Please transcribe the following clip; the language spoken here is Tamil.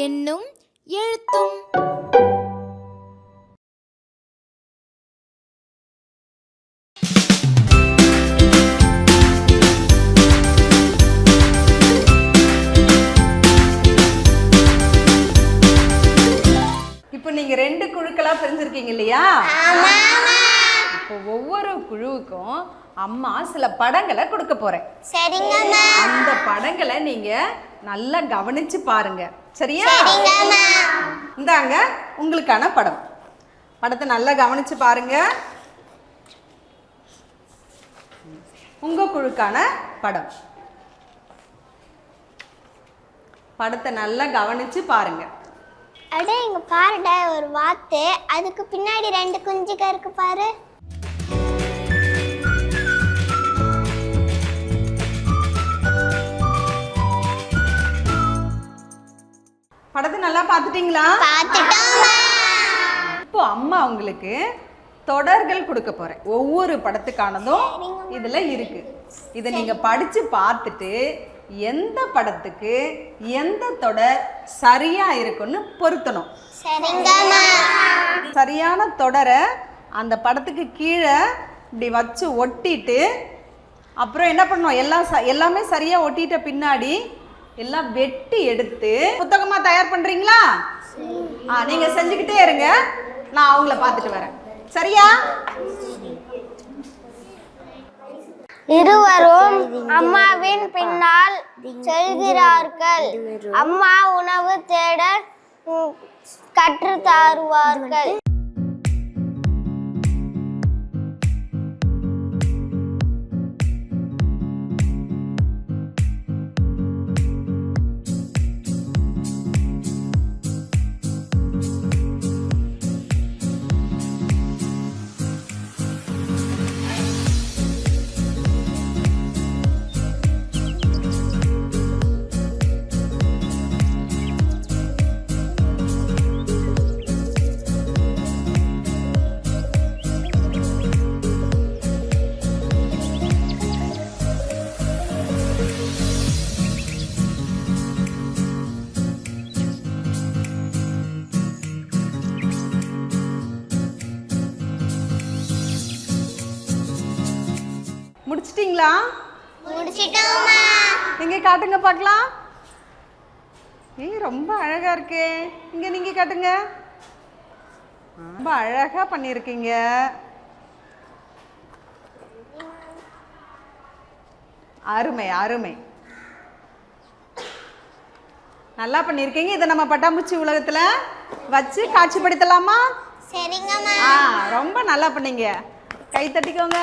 எண்ணும் எழுத்தும். இப்போ நீங்க ரெண்டு குழுக்களா பிரிஞ்சிருக்கீங்க இல்லையா? இப்போ ஒவ்வொரு குழுவுக்கும் அம்மா சில படங்களை கொடுக்க போறேன். சரிங்கம்மா. அந்த படங்களை நீங்க நல்லா கவனிச்சு பாருங்க. சரியா? சரிங்கம்மா. இந்தாங்க உங்களுக்கான படம். படத்தை நல்லா கவனிச்சு பாருங்க. உங்க குழுக்கான படம். படத்தை நல்லா கவனிச்சு பாருங்க. அடே இங்க பாருடா, ஒரு வாத்து, அதுக்கு பின்னாடி ரெண்டு குஞ்சுக இருக்கு பாரு. படத்தை நல்லா பார்த்துட்டீங்களா? பார்த்துட்டோம்மா. இப்போ அம்மா உங்களுக்கு தொடர்கள் கொடுக்க போறேன். ஒவ்வொரு படத்துக்கானதும் இதுல இருக்கு. இதை நீங்க படிச்சு பார்த்துட்டு எந்த படத்துக்கு எந்த தொடர் சரியா இருக்குன்னு பொருத்தணும். சரிங்கம்மா. சரியான தொடரை அந்த படத்துக்கு கீழே இப்படி வச்சு ஒட்டிட்டு அப்புறம் என்ன பண்ணணும், எல்லாமே சரியா ஒட்டிட்ட பின்னாடி எல்லாம் வெட்டி எடுத்து புத்தகமா தயார் பண்றீங்களா? நீங்க செஞ்சுக்கிட்டே இருங்க, நான் அவங்கள பார்த்துட்டு வரேன். சரியா? இருவரும் அம்மாவின் பின்னால் செல்கிறார்கள். அம்மா உணவு தேட கற்று தருவார்கள். முடிச்சிட்டீங்களா? முடிச்சிட்டோம்மா. எங்க காட்டுங்க பார்க்கலாம். ரொம்ப அழகா இருக்கே. இங்க நீங்க காட்டுங்க. ரொம்ப அழகா பண்ணிருக்கீங்க. அருமை அருமை, நல்லா பண்ணிருக்கீங்க. இதை நம்ம பட்டாம்பூச்சி உலகத்துல வச்சு காட்சிப்படுத்தலாமா? சரிங்கம்மா. ரொம்ப நல்லா பண்ணீங்க. கை தட்டிக்கோங்க.